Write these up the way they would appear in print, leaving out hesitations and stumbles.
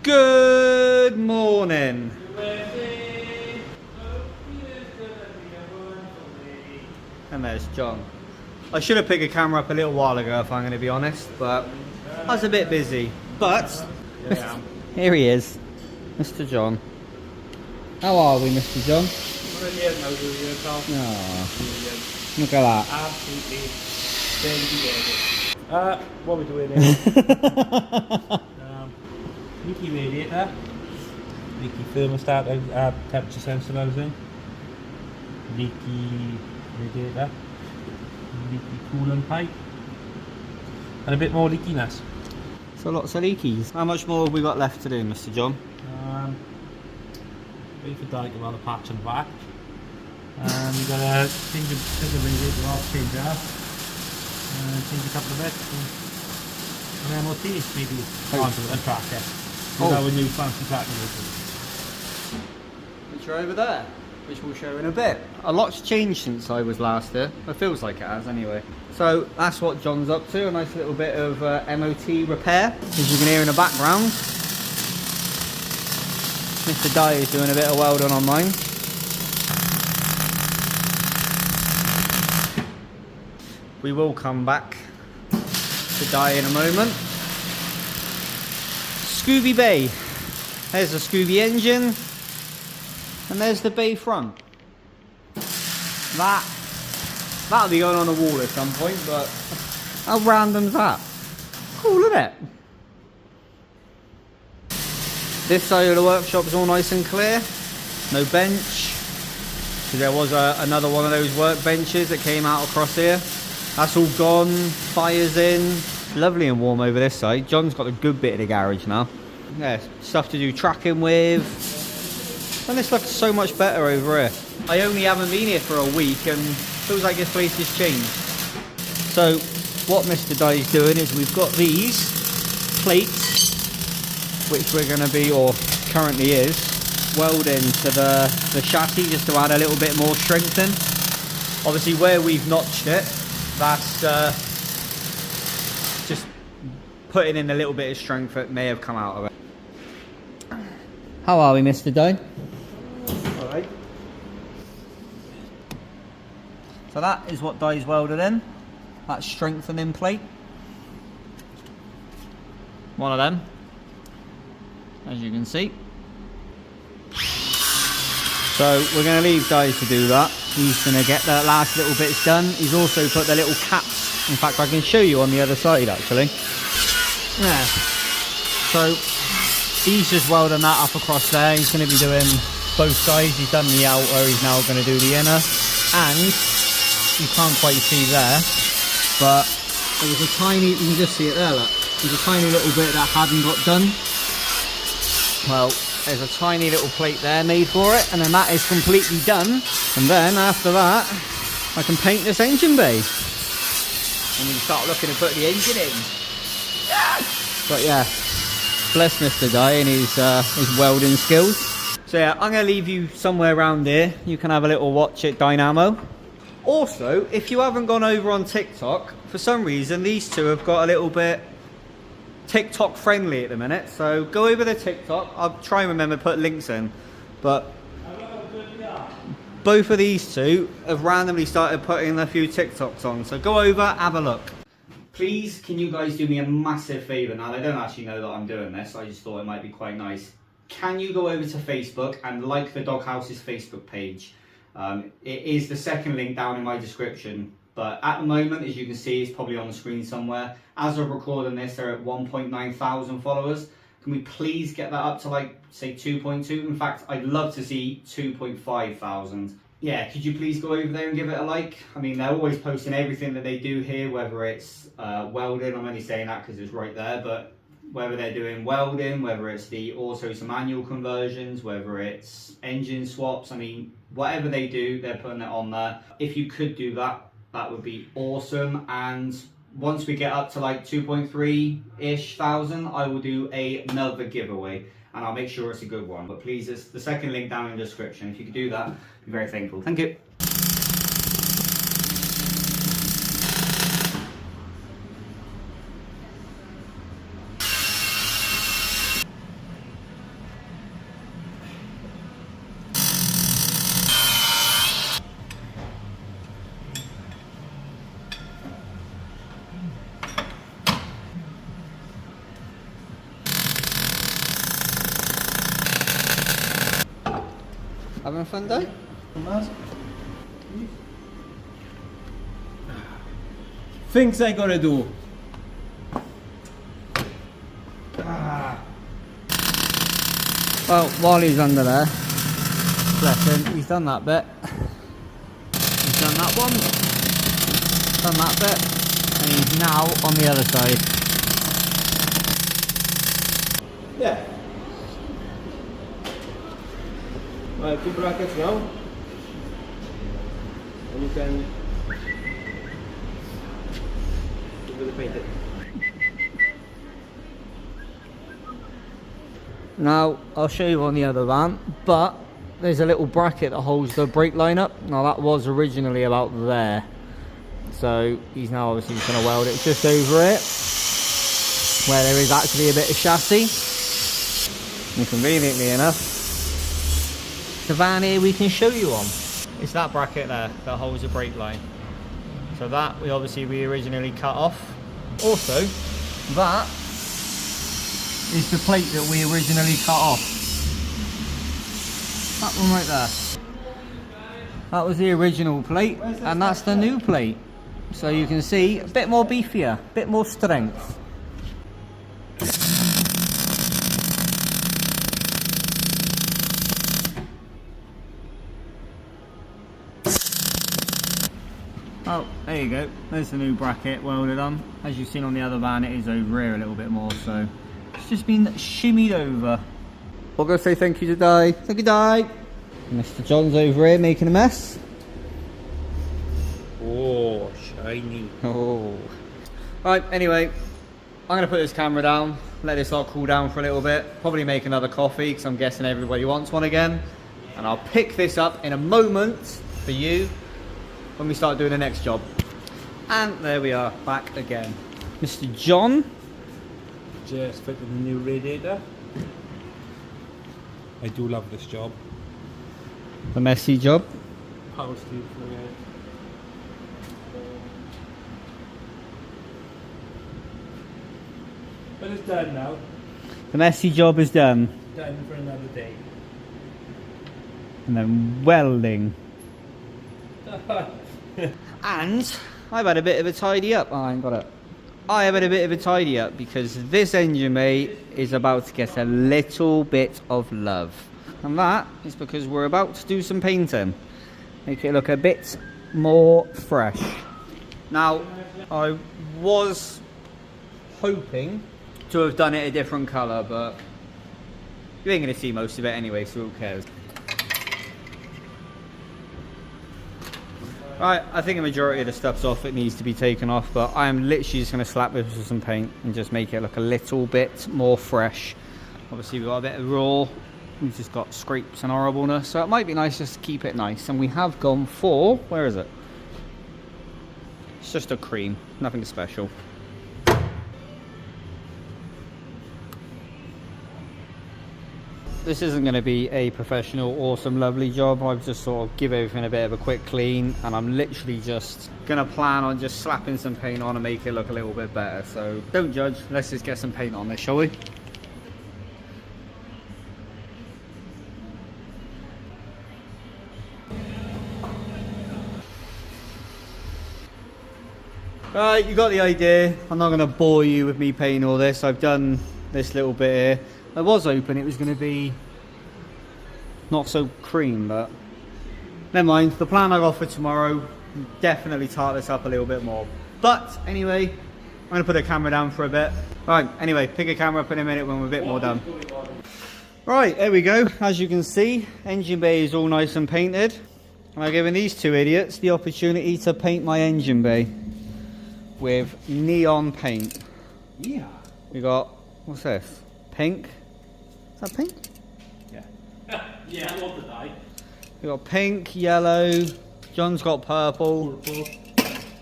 Good morning. And there's John. I should have picked a camera up a little while ago if I'm going to be honest, but I was a bit busy. But here he is, Mr. John. How are we, Mr. John? Oh, look at that. Absolutely. What are we doing here? Leaky radiator, leaky thermostat, temperature sensor housing, leaky radiator, leaky coolant pipe, and a bit more leakiness. So lots of leakies. How much more have we got left to do, Mr. John? Wait for Di to run a patch on the back. And we've got to change the radiator off, change that, and change a couple of bits. And MOT maybe onto a tracker. Our new fancy tracking Which are over there, which we'll show in a bit. A lot's changed since I was last here. It feels like it has anyway. So that's what John's up to, a nice little bit of MOT repair. As you can hear in the background, Mr. Di is doing a bit of welding on mine. We will come back to Di in a moment. Scooby Bay. There's the Scooby engine, and there's the bay front. That'll be going on the wall at some point, but how random's that? Cool, isn't it? This side of the workshop's all nice and clear. No bench. Because there was another one of those workbenches that came out across here. That's all gone. Fire's in. Lovely and warm over this side. John's got a good bit of the garage now. Yeah, stuff to do tracking with. And this looks so much better over here. I only haven't been here for a week and feels like this place has changed. So what Mr. Di's doing is we've got these plates, which we're going to be, or currently is, welding to the chassis just to add a little bit more strength in. Obviously where we've notched it, that's just putting in a little bit of strength that may have come out of it. How are we, Mr. Di? Alright. So that is what Di's welded in. That strengthening plate. One of them, as you can see. So we're going to leave Di to do that. He's going to get the last little bits done. He's also put the little caps. In fact, I can show you on the other side actually. Yeah. So he's just welding that up across there. He's going to be doing both sides. He's done the outer. He's now going to do the inner. And you can't quite see there, but there was a tiny, you can just see it there, look. There's a tiny little bit that hadn't got done. Well, there's a tiny little plate there made for it, and then that is completely done. And then after that, I can paint this engine bay. And we can start looking to put the engine in. But yeah, bless Mr. Di and his welding skills. So yeah, I'm going to leave you somewhere around here. You can have a little watch at Dynamo. Also, if you haven't gone over on TikTok, for some reason these two have got a little bit TikTok friendly at the minute. So go over to TikTok. I'll try and remember to put links in. But both of these two have randomly started putting a few TikToks on. So go over, have a look. Please, can you guys do me a massive favour? Now, they don't actually know that I'm doing this. I just thought it might be quite nice. Can you go over to Facebook and like the Doghouse's Facebook page? It is the second link down in my description. But at the moment, as you can see, it's probably on the screen somewhere. As of recording this, they're at 1.9 thousand followers. Can we please get that up to, like, say 2.2? In fact, I'd love to see 2.5 thousand. Yeah, could you please go over there and give it a like? I mean, they're always posting everything that they do here, whether it's welding. I'm only saying that because it's right there, but whether they're doing welding, whether it's the auto to manual conversions, whether it's engine swaps, I mean, whatever they do, they're putting it on there. If you could do that, that would be awesome. And once we get up to like 2.3-ish thousand, I will do another giveaway. And I'll make sure it's a good one. But please, it's the second link down in the description. If you could do that, I'd be very thankful. Thank you. Having a fun day? Things I gotta do. Well, while he's under there, bless him, he's done that bit. He's done that one. Done that bit. And he's now on the other side. Yeah. Right, 2 brackets now. And you can do the painted. Now, I'll show you on the other van, but there's a little bracket that holds the brake line up. Now, that was originally about there. So, he's now obviously just going to weld it just over it, where there is actually a bit of chassis. And conveniently enough, the van here we can show you on. It's that bracket there that holds the brake line. So that we originally cut off. Also, that is the plate that we originally cut off. That one right there. That was the original plate, and that's the new plate. So you can see a bit more beefier, a bit more strength. Oh, there you go. There's the new bracket welded on. As you've seen on the other van, it is over here a little bit more, so it's just been shimmied over. We'll go say thank you to Di. Thank you, Di. Mr. John's over here making a mess. Oh, shiny. Oh. Right, anyway, I'm going to put this camera down, let this all cool down for a little bit, probably make another coffee because I'm guessing everybody wants one again. And I'll pick this up in a moment for you when we start doing the next job. And there we are, back again. Mr. John. Just fitted the new radiator. I do love this job. The messy job. Power steel for it. But it's done now. The messy job is done. Done for another day. And then welding. And I've had a bit of a tidy up. Oh, I ain't got it. I have had a bit of a tidy up because this engine bay is about to get a little bit of love. And that is because we're about to do some painting. Make it look a bit more fresh. Now, I was hoping to have done it a different colour, but you ain't going to see most of it anyway, so who cares? Right, I think a majority of the stuff's off, it needs to be taken off, but I am literally just going to slap this with some paint and just make it look a little bit more fresh. Obviously we've got a bit of raw, we've just got scrapes and horribleness, so it might be nice just to keep it nice. And we have gone for, where is it? It's just a cream, nothing special. This isn't going to be a professional, awesome, lovely job. I've just sort of give everything a bit of a quick clean, and I'm literally just going to plan on just slapping some paint on and make it look a little bit better. So don't judge, let's just get some paint on this, shall we? Right, you got the idea. I'm not going to bore you with me painting all this. I've done this little bit here. I was hoping it was going to be not so cream, but never mind. The plan I got for tomorrow, definitely tart this up a little bit more. But anyway, I'm going to put the camera down for a bit. Right, anyway, pick a camera up in a minute when we're a bit more done. Right, there we go. As you can see, engine bay is all nice and painted. And I've given these two idiots the opportunity to paint my engine bay with neon paint. Yeah. We got, what's this? Pink. Is that pink? Yeah. Yeah, I love the dye. We got pink, yellow. John's got purple.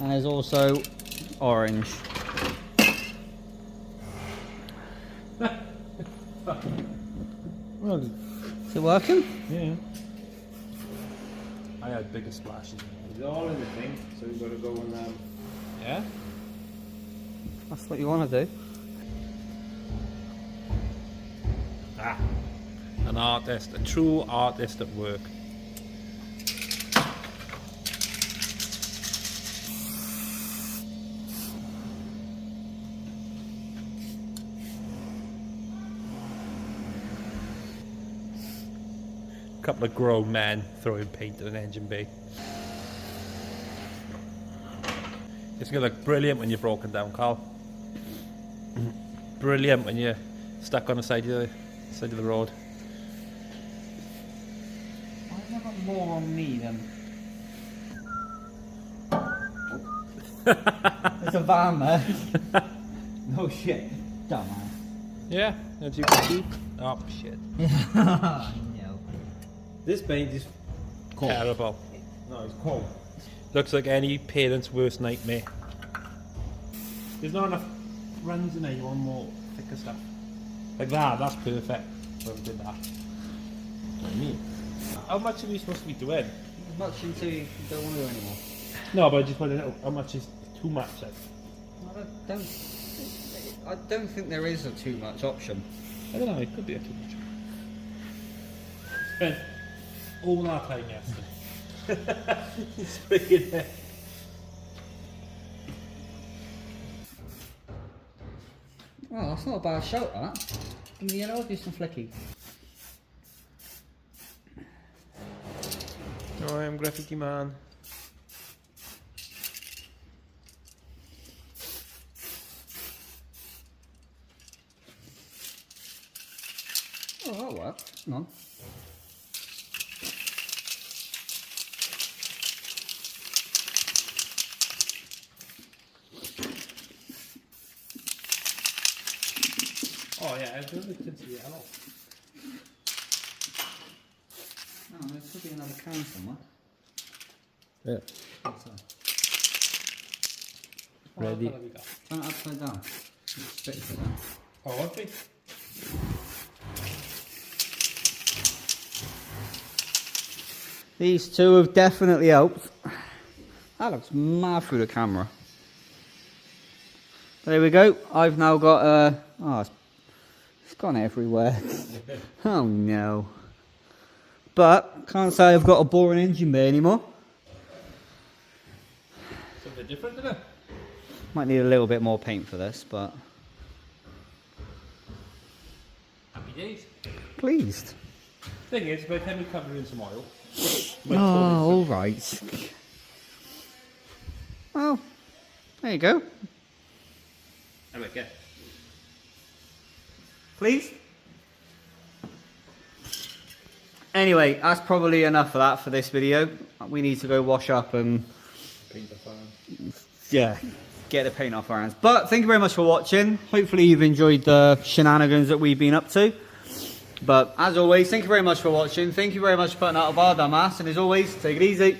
And there's also orange. Is it working? Yeah. I had bigger splashes. It's all in the thing, so you've got to go and yeah. That's what you want to do. Ah, an artist, a true artist at work. couple of grown men throwing paint at an engine bay. It's going to look brilliant when you're broken down, Carl. Brilliant when you're stuck on the side of the road. I've never got more on me than... There's a van there. No shit. Dumbass. Yeah, as you can see. Oh shit. No. This paint is cold. Terrible. No, it's cold. Looks like any parent's worst nightmare. There's not enough runs in there, you want more thicker stuff. Like that's perfect. Whoever did that. What do you mean? How much are we supposed to be doing? As much until you don't want to do anymore. No, but I just want to know how much is too much then? I don't think there is a too much option. I don't know, it could be a too much. Spent all that time yesterday. Spraying it. Well, that's not a bad shout, that. Give me do some flicky. No, I am graffiti man. Oh, that'll work. Hang on. Oh yeah, I do look into yellow. Oh, there should be another can somewhere. Yeah. Ready? Turn it upside down. Spit it down. Oh, okay. These two have definitely helped. That looks mad through the camera. There we go. I've now got oh, it's gone everywhere. Oh no. But can't say I've got a boring engine bay anymore. Something different, isn't it? Might need a little bit more paint for this, but Happy days. pleased. Thing is, by the time we cover it in some oil. Oh, all right. Well, there you go. I like it. Please. Anyway, that's probably enough of that for this video. We need to go wash up and Paint the fan. yeah, get the paint off our hands. But thank you very much for watching. Hopefully you've enjoyed the shenanigans that we've been up to. But as always, thank you very much for watching. Thank you very much for putting out a bar, dumbass. And as always, take it easy.